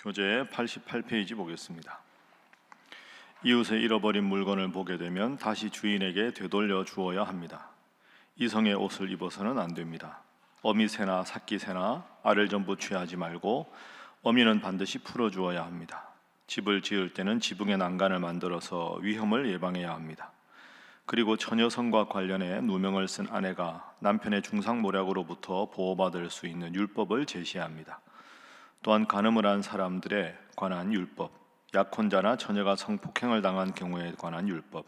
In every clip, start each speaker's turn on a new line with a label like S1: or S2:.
S1: 교재 88페이지 보겠습니다. 이웃의 잃어버린 물건을 보게 되면 다시 주인에게 되돌려 주어야 합니다. 이성의 옷을 입어서는 안 됩니다. 어미새나 삭기새나 알을 전부 취하지 말고 어미는 반드시 풀어주어야 합니다. 집을 지을 때는 지붕의 난간을 만들어서 위험을 예방해야 합니다. 그리고 처녀성과 관련해 누명을 쓴 아내가 남편의 중상모략으로부터 보호받을 수 있는 율법을 제시합니다. 또한 간음을 한 사람들에 관한 율법, 약혼자나 처녀가 성폭행을 당한 경우에 관한 율법,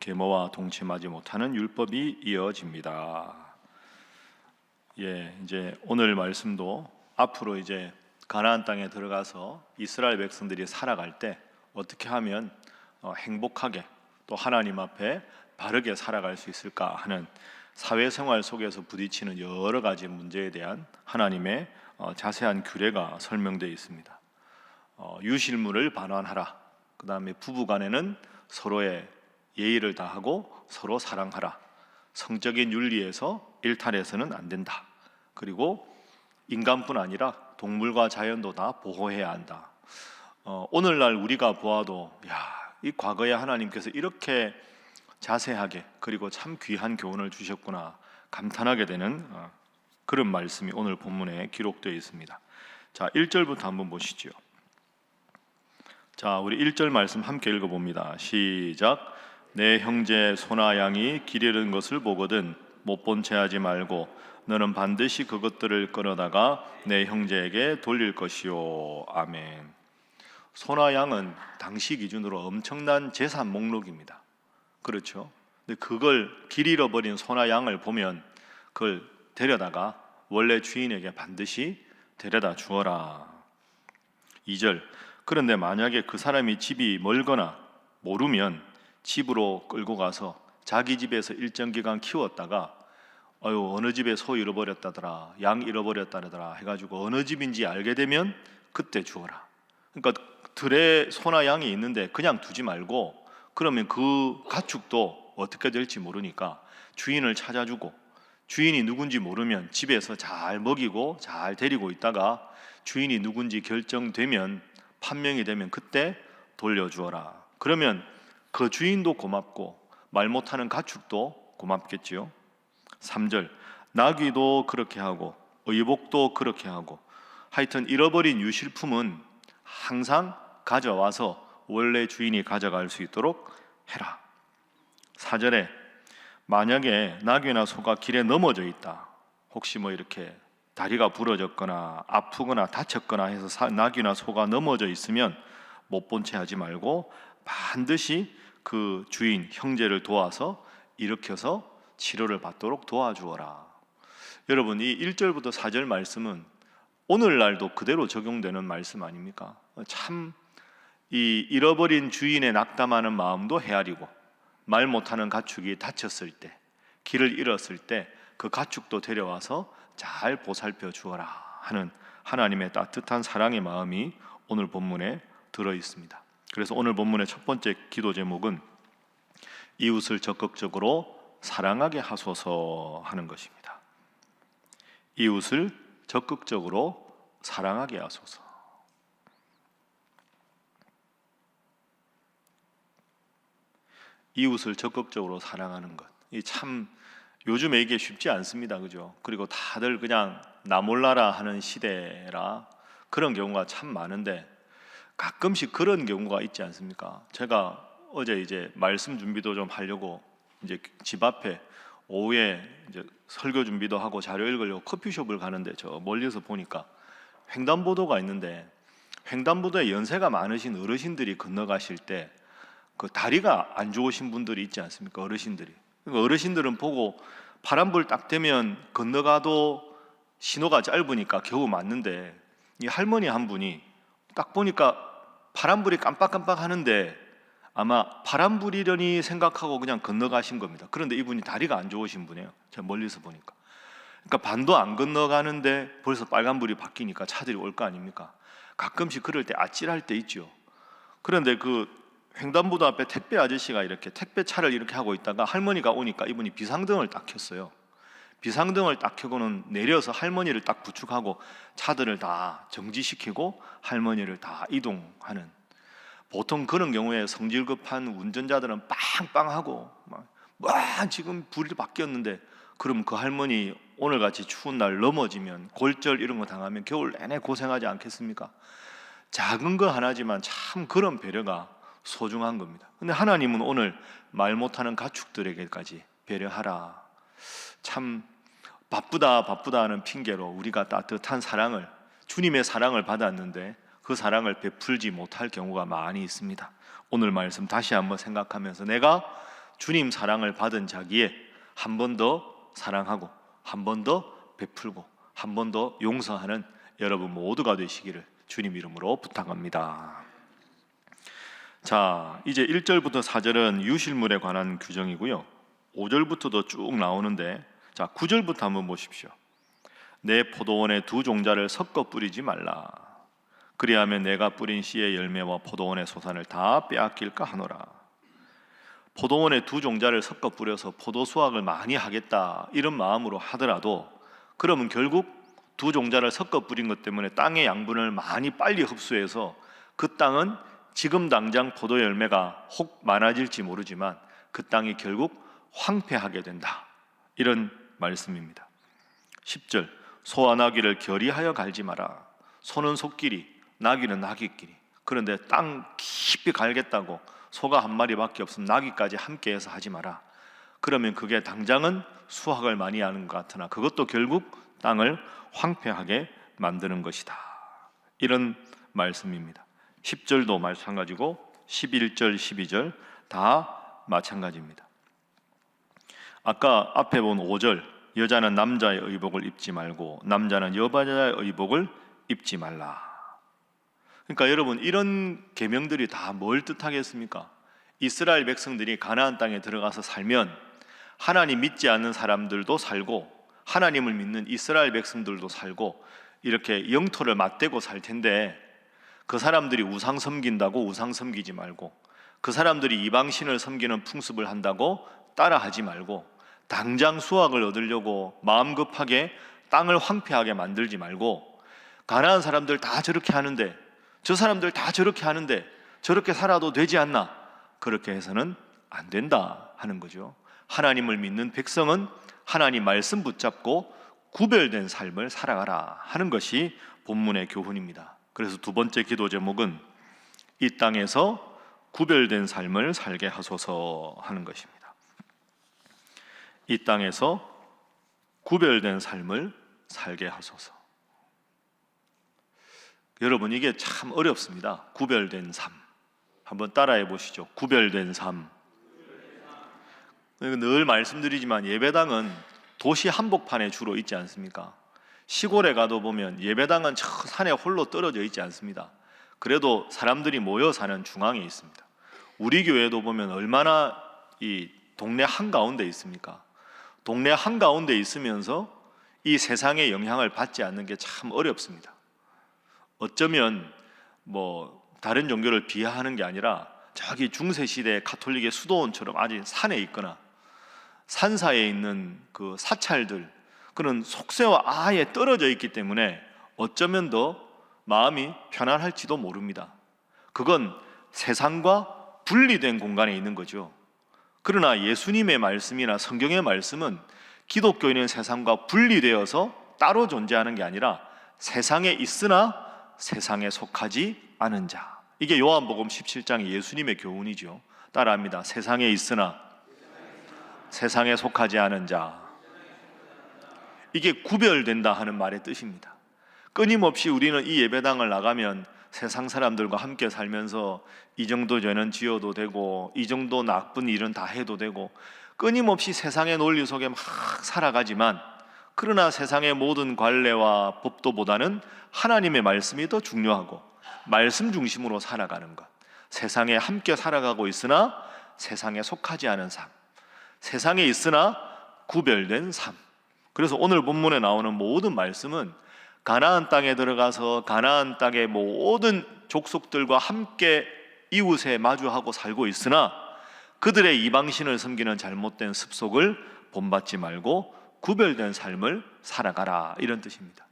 S1: 계모와 동침하지 못하는 율법이 이어집니다. 이제 오늘 말씀도 앞으로 이제 가나안 땅에 들어가서 이스라엘 백성들이 살아갈 때 어떻게 하면 행복하게 또 하나님 앞에 바르게 살아갈 수 있을까 하는 사회생활 속에서 부딪히는 여러 가지 문제에 대한 하나님의 자세한 규례가 설명되어 있습니다. 유실물을 반환하라. 그 다음에 부부간에는 서로의 예의를 다하고 서로 사랑하라. 성적인 윤리에서 일탈해서는 안 된다. 그리고 인간뿐 아니라 동물과 자연도 다 보호해야 한다. 오늘날 우리가 보아도 이 과거에 하나님께서 이렇게 자세하게 그리고 참 귀한 교훈을 주셨구나 감탄하게 되는 그런 말씀이 오늘 본문에 기록되어 있습니다. 자, 1절부터 한번 보시죠. 자, 우리 1절 말씀 함께 읽어봅니다. 시작. 내 형제 소나 양이 길 잃은 것을 보거든 못 본 채 하지 말고 너는 반드시 그것들을 끌어다가 내 형제에게 돌릴 것이요. 아멘. 소나 양은 당시 기준으로 엄청난 재산 목록입니다. 그렇죠? 근데 그걸 길 잃어버린 소나 양을 보면 그걸 데려다가 원래 주인에게 반드시 데려다 주어라. 2절. 그런데 만약에 그 사람이 집이 멀거나 모르면 집으로 끌고 가서 자기 집에서 일정 기간 키웠다가 어느 집에 소 잃어버렸다더라, 양 잃어버렸다더라 해가지고 어느 집인지 알게 되면 그때 주어라. 그러니까 들에 소나 양이 있는데 그냥 두지 말고 그러면 그 가축도 어떻게 될지 모르니까 주인을 찾아주고 주인이 누군지 모르면 집에서 잘 먹이고 잘 데리고 있다가 주인이 누군지 결정되면 판명이 되면 그때 돌려주어라. 그러면 그 주인도 고맙고 말 못하는 가축도 고맙겠지요. 3절. 나귀도 그렇게 하고 의복도 그렇게 하고 하여튼 잃어버린 유실품은 항상 가져와서 원래 주인이 가져갈 수 있도록 해라. 4절에 만약에 나귀나 소가 길에 넘어져 있다. 혹시 이렇게 다리가 부러졌거나 아프거나 다쳤거나 해서 나귀나 소가 넘어져 있으면 못 본 채 하지 말고 반드시 그 주인 형제를 도와서 일으켜서 치료를 받도록 도와주어라. 여러분, 이 1절부터 4절 말씀은 오늘날도 그대로 적용되는 말씀 아닙니까? 참 이 잃어버린 주인의 낙담하는 마음도 헤아리고 말 못하는 가축이 다쳤을 때, 길을 잃었을 때 그 가축도 데려와서 잘 보살펴 주어라 하는 하나님의 따뜻한 사랑의 마음이 오늘 본문에 들어 있습니다. 그래서 오늘 본문의 첫 번째 기도 제목은 이웃을 적극적으로 사랑하게 하소서 하는 것입니다. 이웃을 적극적으로 사랑하게 하소서. 이웃을 적극적으로 사랑하는 것, 이 참 요즘에 이게 쉽지 않습니다. 그죠? 그리고 다들 그냥 나 몰라라 하는 시대라 그런 경우가 참 많은데 가끔씩 그런 경우가 있지 않습니까? 제가 어제 이제 말씀 준비도 좀 하려고 이제 집 앞에 오후에 이제 설교 준비도 하고 자료 읽으려고 커피숍을 가는데 저 멀리서 보니까 횡단보도가 있는데 횡단보도에 연세가 많으신 어르신들이 건너가실 때 그 다리가 안 좋으신 분들이 있지 않습니까? 어르신들이. 그러니까 어르신들은 보고 파란불 딱 되면 건너가도 신호가 짧으니까 겨우 맞는데 이 할머니 한 분이 딱 보니까 파란불이 깜빡깜빡 하는데 아마 파란불이려니 생각하고 그냥 건너가신 겁니다. 그런데 이분이 다리가 안 좋으신 분이에요. 제가 멀리서 보니까. 그러니까 반도 안 건너가는데 벌써 빨간불이 바뀌니까 차들이 올 거 아닙니까? 가끔씩 그럴 때 아찔할 때 있죠. 그런데 그 횡단보도 앞에 택배 아저씨가 이렇게 택배차를 이렇게 하고 있다가 할머니가 오니까 이분이 비상등을 딱 켰어요. 비상등을 딱 켜고는 내려서 할머니를 딱 부축하고 차들을 다 정지시키고 할머니를 다 이동하는, 보통 그런 경우에 성질 급한 운전자들은 빵빵하고 지금 불이 바뀌었는데, 그럼 그 할머니 오늘같이 추운 날 넘어지면 골절 이런 거 당하면 겨울 내내 고생하지 않겠습니까? 작은 거 하나지만 참 그런 배려가 소중한 겁니다. 근데 하나님은 오늘 말 못하는 가축들에게까지 배려하라. 참 바쁘다 하는 핑계로 우리가 따뜻한 사랑을, 주님의 사랑을 받았는데 그 사랑을 베풀지 못할 경우가 많이 있습니다. 오늘 말씀 다시 한번 생각하면서 내가 주님 사랑을 받은 자기에 한 번 더 사랑하고 한 번 더 베풀고 한 번 더 용서하는 여러분 모두가 되시기를 주님 이름으로 부탁합니다. 자, 이제 1절부터 4절은 유실물에 관한 규정이고요, 5절부터도 쭉 나오는데, 자 9절부터 한번 보십시오. 내 포도원에 두 종자를 섞어 뿌리지 말라. 그리하면 내가 뿌린 씨의 열매와 포도원의 소산을 다 빼앗길까 하노라. 포도원에 두 종자를 섞어 뿌려서 포도 수확을 많이 하겠다 이런 마음으로 하더라도, 그러면 결국 두 종자를 섞어 뿌린 것 때문에 땅의 양분을 많이 빨리 흡수해서 그 땅은 지금 당장 포도 열매가 혹 많아질지 모르지만 그 땅이 결국 황폐하게 된다, 이런 말씀입니다. 10절, 소와 나귀를 결의하여 갈지 마라. 소는 소끼리, 나귀는 나귀끼리. 그런데 땅 깊이 갈겠다고 소가 한 마리밖에 없으면 나귀까지 함께해서 하지 마라. 그러면 그게 당장은 수확을 많이 하는 것 같으나 그것도 결국 땅을 황폐하게 만드는 것이다, 이런 말씀입니다. 10절도 마찬가지고 11절, 12절 다 마찬가지입니다. 아까 앞에 본 5절, 여자는 남자의 의복을 입지 말고 남자는 여자의 의복을 입지 말라. 그러니까 여러분, 이런 계명들이 다 뭘 뜻하겠습니까? 이스라엘 백성들이 가나안 땅에 들어가서 살면 하나님 믿지 않는 사람들도 살고 하나님을 믿는 이스라엘 백성들도 살고 이렇게 영토를 맞대고 살 텐데, 그 사람들이 우상 섬긴다고 우상 섬기지 말고, 그 사람들이 이방신을 섬기는 풍습을 한다고 따라하지 말고, 당장 수확을 얻으려고 마음 급하게 땅을 황폐하게 만들지 말고, 가나안 사람들 다 저렇게 하는데, 저 사람들 다 저렇게 하는데 저렇게 살아도 되지 않나? 그렇게 해서는 안 된다 하는 거죠. 하나님을 믿는 백성은 하나님 말씀 붙잡고 구별된 삶을 살아가라 하는 것이 본문의 교훈입니다. 그래서 두 번째 기도 제목은 이 땅에서 구별된 삶을 살게 하소서 하는 것입니다. 이 땅에서 구별된 삶을 살게 하소서. 여러분, 이게 참 어렵습니다. 구별된 삶. 한번 따라해 보시죠. 구별된 삶. 늘 말씀드리지만 예배당은 도시 한복판에 주로 있지 않습니까? 시골에 가도 보면 예배당은 저 산에 홀로 떨어져 있지 않습니다. 그래도 사람들이 모여 사는 중앙에 있습니다. 우리 교회도 보면 얼마나 이 동네 한가운데 있습니까? 동네 한가운데 있으면서 이 세상의 영향을 받지 않는 게 참 어렵습니다. 어쩌면 다른 종교를 비하하는 게 아니라 저기 중세시대 가톨릭의 수도원처럼 아직 산에 있거나 산사에 있는 그 사찰들, 그런 속세와 아예 떨어져 있기 때문에 어쩌면 더 마음이 편안할지도 모릅니다. 그건 세상과 분리된 공간에 있는 거죠. 그러나 예수님의 말씀이나 성경의 말씀은 기독교인은 세상과 분리되어서 따로 존재하는 게 아니라 세상에 있으나 세상에 속하지 않은 자. 이게 요한복음 17장의 예수님의 교훈이죠. 따라합니다. 세상에 있으나 세상에 속하지 않은 자. 이게 구별된다 하는 말의 뜻입니다. 끊임없이 우리는 이 예배당을 나가면 세상 사람들과 함께 살면서 이 정도 죄는 지어도 되고 이 정도 나쁜 일은 다 해도 되고 끊임없이 세상의 논리 속에 막 살아가지만, 그러나 세상의 모든 관례와 법도보다는 하나님의 말씀이 더 중요하고 말씀 중심으로 살아가는 것, 세상에 함께 살아가고 있으나 세상에 속하지 않은 삶, 세상에 있으나 구별된 삶. 그래서 오늘 본문에 나오는 모든 말씀은 가나안 땅에 들어가서 가나안 땅의 모든 족속들과 함께 이웃에 마주하고 살고 있으나 그들의 이방신을 섬기는 잘못된 습속을 본받지 말고 구별된 삶을 살아가라, 이런 뜻입니다.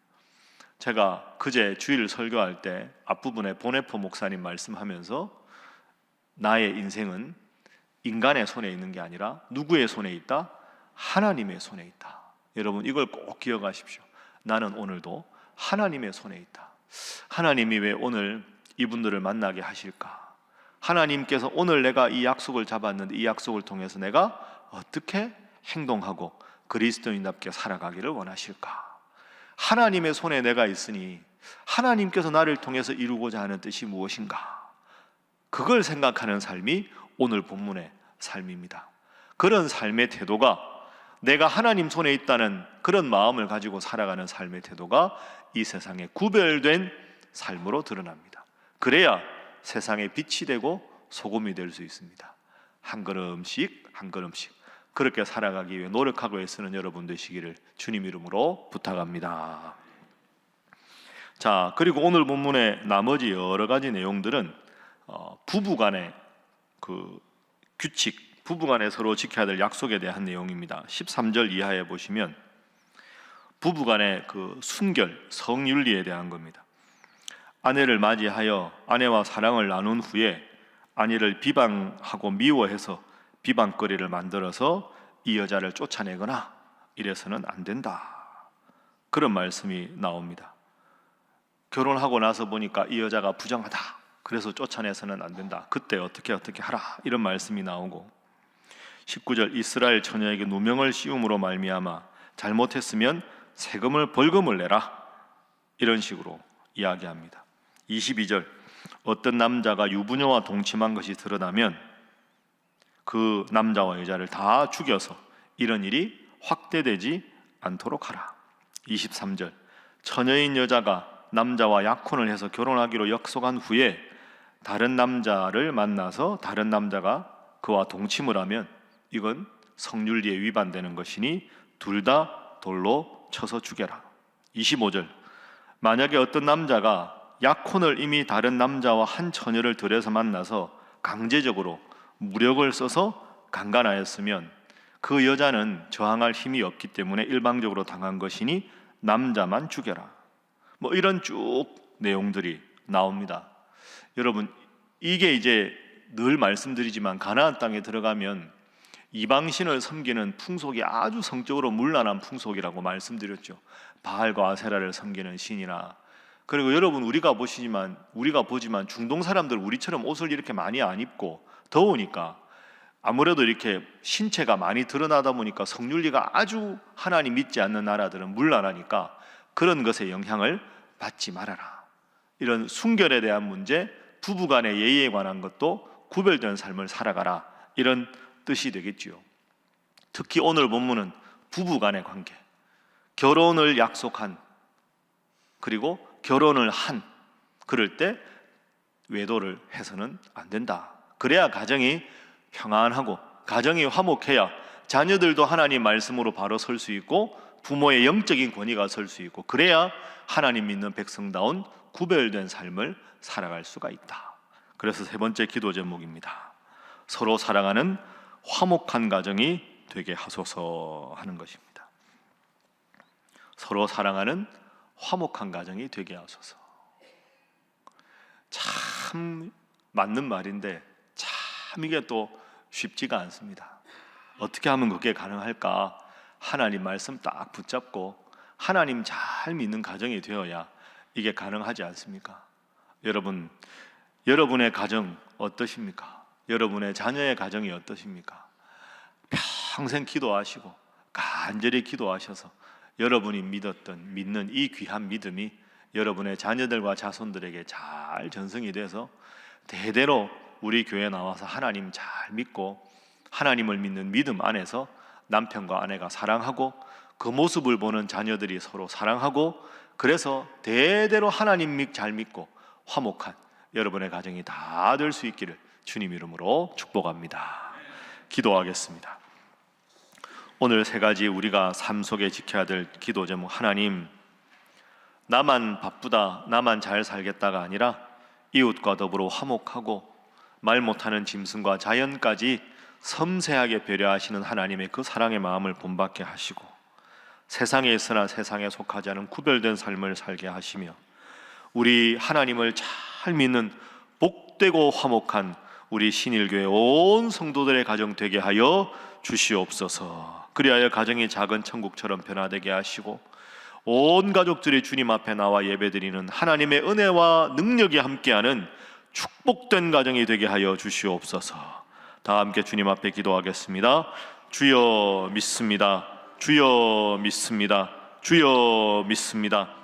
S1: 제가 그제 주일 설교할 때 앞부분에 보네포 목사님 말씀하면서 나의 인생은 인간의 손에 있는 게 아니라 누구의 손에 있다? 하나님의 손에 있다. 여러분, 이걸 꼭 기억하십시오. 나는 오늘도 하나님의 손에 있다. 하나님이 왜 오늘 이분들을 만나게 하실까? 하나님께서 오늘 내가 이 약속을 잡았는데 이 약속을 통해서 내가 어떻게 행동하고 그리스도인답게 살아가기를 원하실까? 하나님의 손에 내가 있으니 하나님께서 나를 통해서 이루고자 하는 뜻이 무엇인가? 그걸 생각하는 삶이 오늘 본문의 삶입니다. 그런 삶의 태도가, 내가 하나님 손에 있다는 그런 마음을 가지고 살아가는 삶의 태도가 이 세상에 구별된 삶으로 드러납니다. 그래야 세상에 빛이 되고 소금이 될 수 있습니다. 한 걸음씩 한 걸음씩 그렇게 살아가기 위해 노력하고 애쓰는 여러분 되시기를 주님 이름으로 부탁합니다. 자, 그리고 오늘 본문의 나머지 여러 가지 내용들은 부부간의 그 규칙, 부부간에 서로 지켜야 될 약속에 대한 내용입니다. 13절 이하에 보시면 부부간의 그 순결, 성윤리에 대한 겁니다. 아내를 맞이하여 아내와 사랑을 나눈 후에 아내를 비방하고 미워해서 비방거리를 만들어서 이 여자를 쫓아내거나 이래서는 안 된다, 그런 말씀이 나옵니다. 결혼하고 나서 보니까 이 여자가 부정하다, 그래서 쫓아내서는 안 된다, 그때 어떻게 하라, 이런 말씀이 나오고, 19절 이스라엘 처녀에게 누명을 씌움으로 말미암아 잘못했으면 세금을 벌금을 내라, 이런 식으로 이야기합니다. 22절 어떤 남자가 유부녀와 동침한 것이 드러나면 그 남자와 여자를 다 죽여서 이런 일이 확대되지 않도록 하라. 23절 처녀인 여자가 남자와 약혼을 해서 결혼하기로 약속한 후에 다른 남자를 만나서 다른 남자가 그와 동침을 하면 이건 성윤리에 위반되는 것이니 둘 다 돌로 쳐서 죽여라. 25절 만약에 어떤 남자가 약혼을 이미 다른 남자와 한 처녀를 들여서 만나서 강제적으로 무력을 써서 강간하였으면 그 여자는 저항할 힘이 없기 때문에 일방적으로 당한 것이니 남자만 죽여라. 뭐 이런 쭉 내용들이 나옵니다. 여러분, 이게 이제 늘 말씀드리지만 가나안 땅에 들어가면 이방신을 섬기는 풍속이 아주 성적으로 문란한 풍속이라고 말씀드렸죠. 바알과 아세라를 섬기는 신이나, 그리고 여러분 우리가 보지만 중동 사람들 우리처럼 옷을 이렇게 많이 안 입고 더우니까 아무래도 이렇게 신체가 많이 드러나다 보니까 성윤리가 아주 하나님 믿지 않는 나라들은 문란하니까 그런 것에 영향을 받지 말아라. 이런 순결에 대한 문제, 부부간의 예의에 관한 것도 구별된 삶을 살아가라, 이런 뜻이 되겠지요. 특히 오늘 본문은 부부간의 관계, 결혼을 약속한, 그리고 결혼을 한, 그럴 때 외도를 해서는 안 된다. 그래야 가정이 평안하고 가정이 화목해야 자녀들도 하나님 말씀으로 바로 설 수 있고 부모의 영적인 권위가 설 수 있고, 그래야 하나님 믿는 백성다운 구별된 삶을 살아갈 수가 있다. 그래서 세 번째 기도 제목입니다. 서로 사랑하는 화목한 가정이 되게 하소서 하는 것입니다. 서로 사랑하는 화목한 가정이 되게 하소서. 참 맞는 말인데 참 이게 또 쉽지가 않습니다. 어떻게 하면 그게 가능할까? 하나님 말씀 딱 붙잡고 하나님 잘 믿는 가정이 되어야 이게 가능하지 않습니까? 여러분, 여러분의 가정 어떠십니까? 여러분의 자녀의 가정이 어떠십니까? 평생 기도하시고 간절히 기도하셔서 여러분이 믿는 이 귀한 믿음이 여러분의 자녀들과 자손들에게 잘 전승이 돼서 대대로 우리 교회에 나와서 하나님 잘 믿고 하나님을 믿는 믿음 안에서 남편과 아내가 사랑하고 그 모습을 보는 자녀들이 서로 사랑하고, 그래서 대대로 하나님 잘 믿고 화목한 여러분의 가정이 다 될 수 있기를 주님 이름으로 축복합니다. 기도하겠습니다. 오늘 세 가지 우리가 삶 속에 지켜야 될 기도 제목, 하나님, 나만 바쁘다, 나만 잘 살겠다가 아니라 이웃과 더불어 화목하고 말 못하는 짐승과 자연까지 섬세하게 배려하시는 하나님의 그 사랑의 마음을 본받게 하시고, 세상에 있으나 세상에 속하지 않은 구별된 삶을 살게 하시며 우리 하나님을 잘 믿는 복되고 화목한 우리 신일교회 온 성도들의 가정 되게 하여 주시옵소서. 그리하여 가정이 작은 천국처럼 변화되게 하시고 온 가족들이 주님 앞에 나와 예배드리는 하나님의 은혜와 능력이 함께하는 축복된 가정이 되게 하여 주시옵소서. 다 함께 주님 앞에 기도하겠습니다. 주여 믿습니다. 주여 믿습니다. 주여 믿습니다.